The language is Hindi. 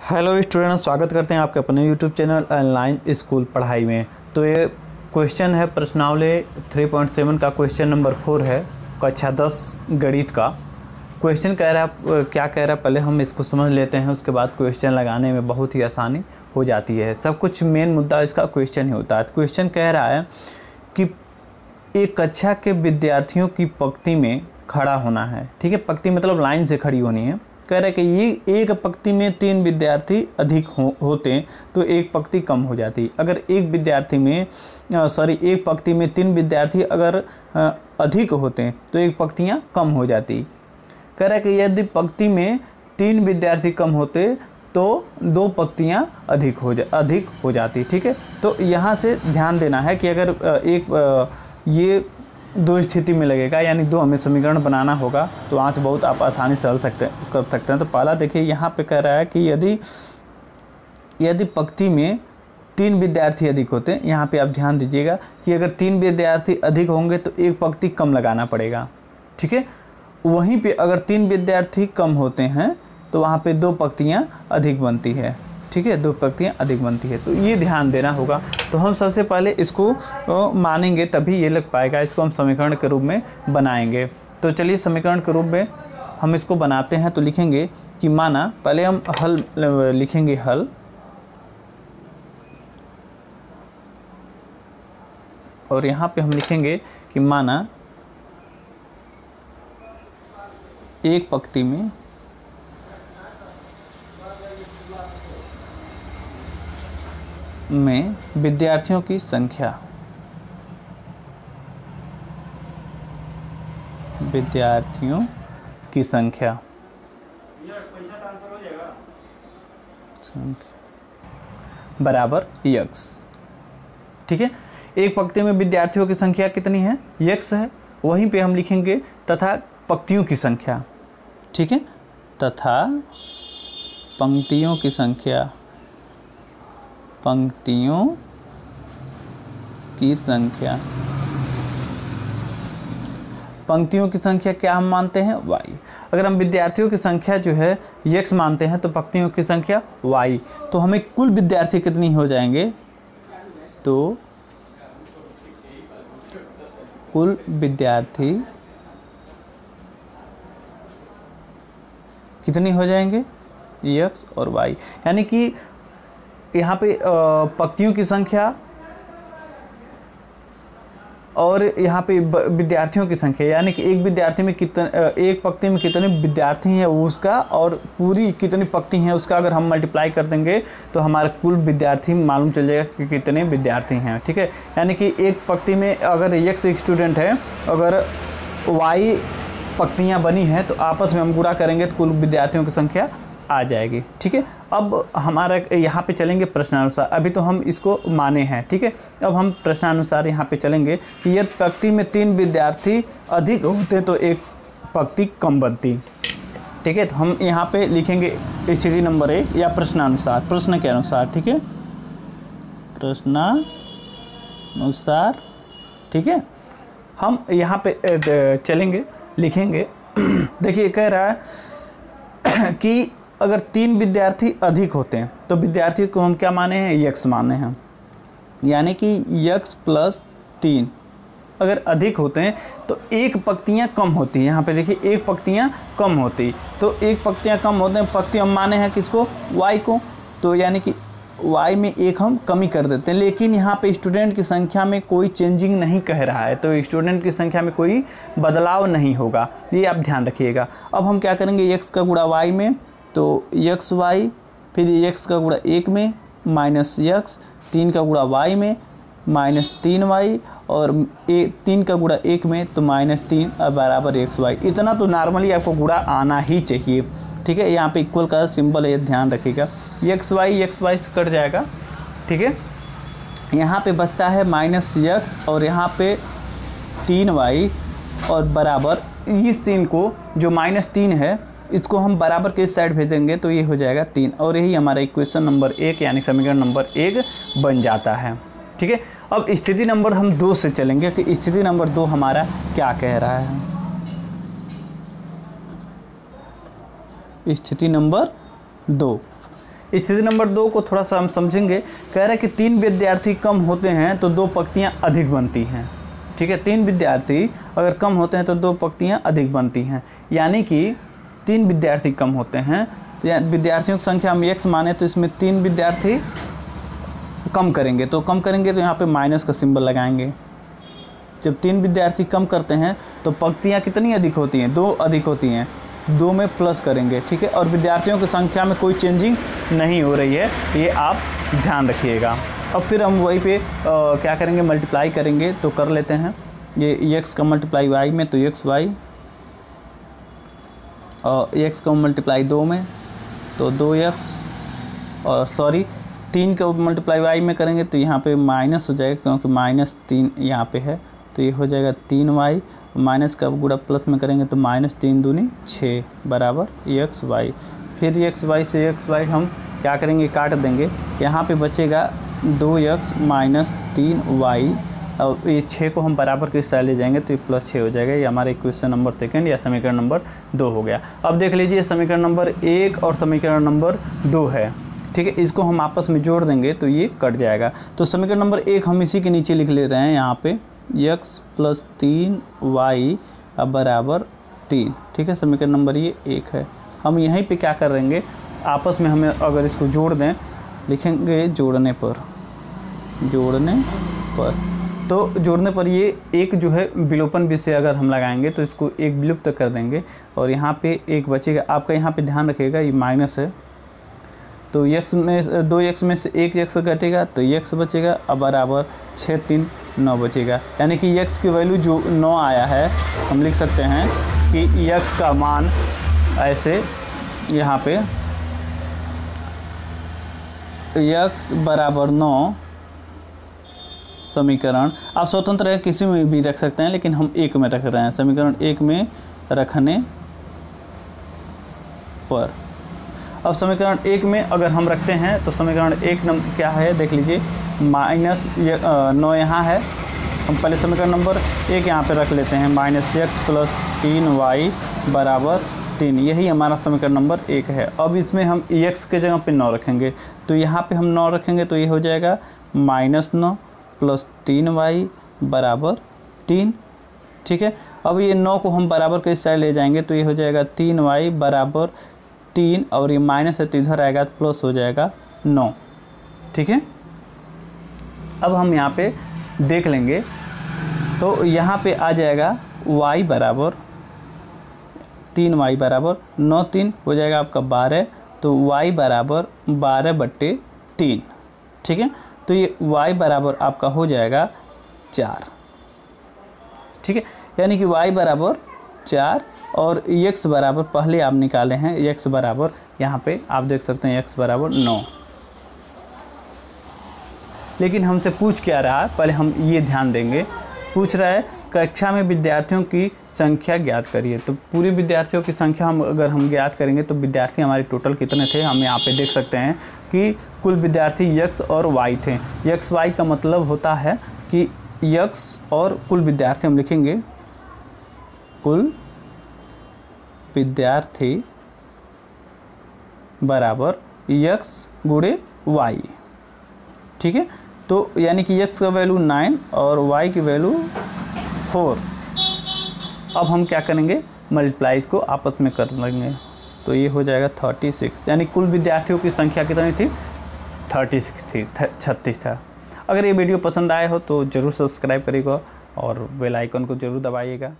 हेलो स्टूडेंट, स्वागत करते हैं आपके अपने यूट्यूब चैनल ऑनलाइन स्कूल पढ़ाई में। तो ये क्वेश्चन है प्रश्नावली 3.7 का क्वेश्चन नंबर 4 है, कक्षा 10 गणित का। क्वेश्चन कह रहा है, क्या कह रहा है पहले हम इसको समझ लेते हैं, उसके बाद क्वेश्चन लगाने में बहुत ही आसानी हो जाती है। सब कुछ मेन मुद्दा इसका क्वेश्चन ही होता है। क्वेश्चन कह रहा है कि एक कक्षा के विद्यार्थियों की पंक्ति में खड़ा होना है। ठीक है, पंक्ति मतलब लाइन से खड़ी होनी है। कह रहा है कि ये एक पंक्ति में 3 विद्यार्थी अधिक होते तो एक पंक्ति कम हो जाती। अगर एक विद्यार्थी में एक पंक्ति में 3 विद्यार्थी अगर अधिक होते तो एक पंक्तियाँ कम हो जाती। कह रहा है कि यदि पंक्ति में 3 विद्यार्थी कम होते तो 2 पंक्तियाँ अधिक हो जाती। ठीक है, तो यहाँ से ध्यान देना है कि अगर ये 2 स्थिति में लगेगा, यानी 2 हमें समीकरण बनाना होगा, तो वहाँ से बहुत आप आसानी से कर सकते हैं। तो पहला देखिए, यहाँ पे कह रहा है कि यदि पंक्ति में 3 विद्यार्थी अधिक होते हैं, यहाँ पे आप ध्यान दीजिएगा कि अगर 3 विद्यार्थी अधिक होंगे तो एक पंक्ति कम लगाना पड़ेगा। ठीक है, वहीं पे अगर 3 विद्यार्थी कम होते हैं तो वहाँ पे 2 पंक्तियाँ अधिक बनती है। ठीक है, 2 पंक्तियाँ अधिक बनती है, तो ये ध्यान देना होगा। तो हम सबसे पहले इसको मानेंगे, तभी ये लग पाएगा। इसको हम समीकरण के रूप में बनाएंगे। तो चलिए समीकरण के रूप में हम इसको बनाते हैं। तो लिखेंगे कि माना, पहले हम हल लिखेंगे, हल, और यहाँ पे हम लिखेंगे कि माना एक पंक्ति में विद्यार्थियों की संख्या बराबर यक्स। ठीक है, एक पंक्ति में विद्यार्थियों की संख्या कितनी है? यक्स है। वहीं पे हम लिखेंगे तथा पंक्तियों की संख्या। ठीक है, तथा पंक्तियों की संख्या क्या हम मानते हैं? y। अगर हम विद्यार्थियों की संख्या जो है x मानते हैं तो पंक्तियों की संख्या y। तो हमें कुल विद्यार्थी कितनी हो जाएंगे? तो कुल विद्यार्थी कितनी हो जाएंगे? x और y। यानी कि यहाँ पे पंक्तियों की संख्या और यहाँ पे विद्यार्थियों की संख्या, यानी कि एक पंक्ति में कितने विद्यार्थी हैं उसका, और पूरी कितनी पंक्ति हैं उसका अगर हम मल्टीप्लाई कर देंगे तो हमारा कुल विद्यार्थी मालूम चल जाएगा कि कितने विद्यार्थी हैं। ठीक है, यानी कि एक पंक्ति में अगर x स्टूडेंट है, अगर y पंक्तियाँ बनी हैं तो आपस में हम गुणा करेंगे तो कुल विद्यार्थियों की संख्या आ जाएगी। ठीक है, अब हमारा यहाँ पे चलेंगे प्रश्नानुसार। अभी तो हम इसको माने हैं। ठीक है, अब हम प्रश्नानुसार यहाँ पे चलेंगे कि यदि पंक्ति में 3 विद्यार्थी अधिक होते तो एक पंक्ति कम बनती। ठीक है, तो हम यहाँ पे लिखेंगे स्थिति नंबर 1 या प्रश्नानुसार, प्रश्न के अनुसार। ठीक है, प्रश्नानुसार। ठीक है, हम यहाँ पे चलेंगे, लिखेंगे। देखिए कह रहा है कि अगर 3 विद्यार्थी अधिक होते हैं तो विद्यार्थी को हम क्या माने हैं? यक्स माने हैं, यानी कि यक्स प्लस 3 अगर अधिक होते हैं तो एक पंक्तियाँ कम होती है। यहाँ पे देखिए एक पंक्तियाँ कम होती, तो एक पंक्तियाँ कम होते हैं, पंक्ति हम माने हैं किसको? y को। तो यानी कि y में एक हम कमी कर देते हैं, लेकिन यहाँ पे स्टूडेंट की संख्या में कोई चेंजिंग नहीं कह रहा है, तो स्टूडेंट की संख्या में कोई बदलाव नहीं होगा, ये आप ध्यान रखिएगा। अब हम क्या करेंगे? x का गुणा y में, तो x y, फिर x का गुणा 1 में माइनस x, 3 का गुणा y में माइनस 3y, और 3 का गुणा 1 में तो -3 बराबर xy। इतना तो नॉर्मली आपको गुणा आना ही चाहिए। ठीक है, यहाँ पे इक्वल का सिंबल है, ध्यान रखिएगा। x y से कट जाएगा। ठीक है, यहाँ पे बचता है -x और यहाँ पे 3y और बराबर इस 3 को, जो -3 है, इसको हम बराबर के इस साइड भेजेंगे तो ये हो जाएगा 3, और यही हमारा इक्वेशन नंबर 1 यानी समीकरण नंबर 1 बन जाता है। ठीक है, अब स्थिति नंबर हम 2 से चलेंगे कि स्थिति नंबर 2 हमारा क्या कह रहा है। स्थिति नंबर 2, स्थिति नंबर 2 को थोड़ा सा हम समझेंगे। कह रहा है कि 3 विद्यार्थी कम होते हैं तो 2 पंक्तियाँ अधिक बनती हैं। ठीक है, 3 विद्यार्थी अगर कम होते हैं तो 2 पंक्तियाँ अधिक बनती हैं, यानी कि 3 विद्यार्थी कम होते हैं तो विद्यार्थियों की संख्या हम x माने तो इसमें 3 विद्यार्थी कम करेंगे, तो कम करेंगे तो यहाँ पे माइनस का सिंबल लगाएंगे। जब 3 विद्यार्थी कम करते हैं तो पंक्तियाँ कितनी अधिक होती हैं, 2 अधिक होती हैं, 2 में प्लस करेंगे। ठीक है, और विद्यार्थियों की संख्या में कोई चेंजिंग नहीं हो रही है, ये आप ध्यान रखिएगा। अब फिर हम वहीं पे क्या करेंगे, मल्टीप्लाई करेंगे। तो कर लेते हैं, ये x का मल्टीप्लाई y में तो x y, और x का मल्टीप्लाई 2 में तो 2x, और सॉरी 3 का मल्टीप्लाई y में करेंगे तो यहाँ पे माइनस हो जाएगा, क्योंकि -3 यहाँ पे है, तो ये हो जाएगा 3y, माइनस का गुणा प्लस में करेंगे तो -3 दूनी 6 बराबर x y। फिर x y से x y हम क्या करेंगे, काट देंगे। यहाँ पे बचेगा 2x - 3y, और ये 6 को हम बराबर के साथ ले जाएंगे तो ये +6 हो जाएगा। ये हमारा इक्वेशन नंबर 2 या समीकरण नंबर 2 हो गया। अब देख लीजिए समीकरण नंबर 1 और समीकरण नंबर 2 है। ठीक है, इसको हम आपस में जोड़ देंगे तो ये कट जाएगा। तो समीकरण नंबर 1 हम इसी के नीचे लिख ले रहे हैं, यहाँ पे x + 3y बराबर 3। ठीक है, समीकरण नंबर ये 1 है। हम यहीं पे क्या करेंगे, आपस में हमें अगर इसको जोड़ दें, लिखेंगे जोड़ने पर, तो जोड़ने पर ये एक जो है विलोपन विषय अगर हम लगाएंगे तो इसको एक विलुप्त कर देंगे, और यहाँ पे एक बचेगा। आपका यहाँ पे ध्यान रखिएगा ये माइनस है, तो x में 2x में से 1x घटेगा तो x बचेगा, अब बराबर 6 3 9 बचेगा। यानी कि x की वैल्यू जो 9 आया है, हम लिख सकते हैं कि x का मान ऐसे यहाँ पे x बराबर 9 समीकरण, आप स्वतंत्र है किसी में भी रख सकते हैं, लेकिन हम 1 में रख रहे हैं, समीकरण 1 में रखने पर। अब समीकरण 1 में अगर हम रखते हैं तो समीकरण 1 नंबर क्या है, देख लीजिए -9 यहाँ है। हम पहले समीकरण नंबर 1 यहाँ पे रख लेते हैं, -x + 3y बराबर 3, यही हमारा समीकरण नंबर 1 है। अब इसमें हम x के जगह पे 9 रखेंगे, तो यहाँ पे हम 9 रखेंगे तो ये हो जाएगा -9 + 3y बराबर 3। ठीक है, अब ये 9 को हम बराबर के साइड ले जाएंगे तो ये हो जाएगा 3y बराबर 3, और ये माइनस है तो इधर आएगा तो प्लस हो जाएगा 9। ठीक है, अब हम यहाँ पे देख लेंगे तो यहाँ पे आ जाएगा y बराबर 3y बराबर 9 3 हो जाएगा आपका 12, तो y बराबर 12/3। ठीक है, तो ये y बराबर आपका हो जाएगा 4। ठीक है, यानी कि y बराबर 4, और x बराबर पहले आप निकाले हैं, x बराबर यहाँ पे आप देख सकते हैं x बराबर 9। लेकिन हमसे पूछ क्या रहा है, पहले हम ये ध्यान देंगे। पूछ रहा है कक्षा में विद्यार्थियों की संख्या ज्ञात करिए। तो पूरे विद्यार्थियों की संख्या अगर हम ज्ञात करेंगे तो विद्यार्थी हमारे टोटल कितने थे, हम यहाँ पे देख सकते हैं कि कुल विद्यार्थी x और y थे। x y का मतलब होता है कि x और कुल विद्यार्थी हम लिखेंगे, कुल विद्यार्थी बराबर x गुणे y। ठीक है, तो यानी कि x का वैल्यू 9 और y की वैल्यू 4। अब हम क्या करेंगे, मल्टीप्लाई इसको आपस में कर लेंगे तो ये हो जाएगा 36, यानी कुल विद्यार्थियों की संख्या कितनी थी, 36 था। अगर ये वीडियो पसंद आए हो तो ज़रूर सब्सक्राइब करिएगा और बेल आइकन को ज़रूर दबाइएगा।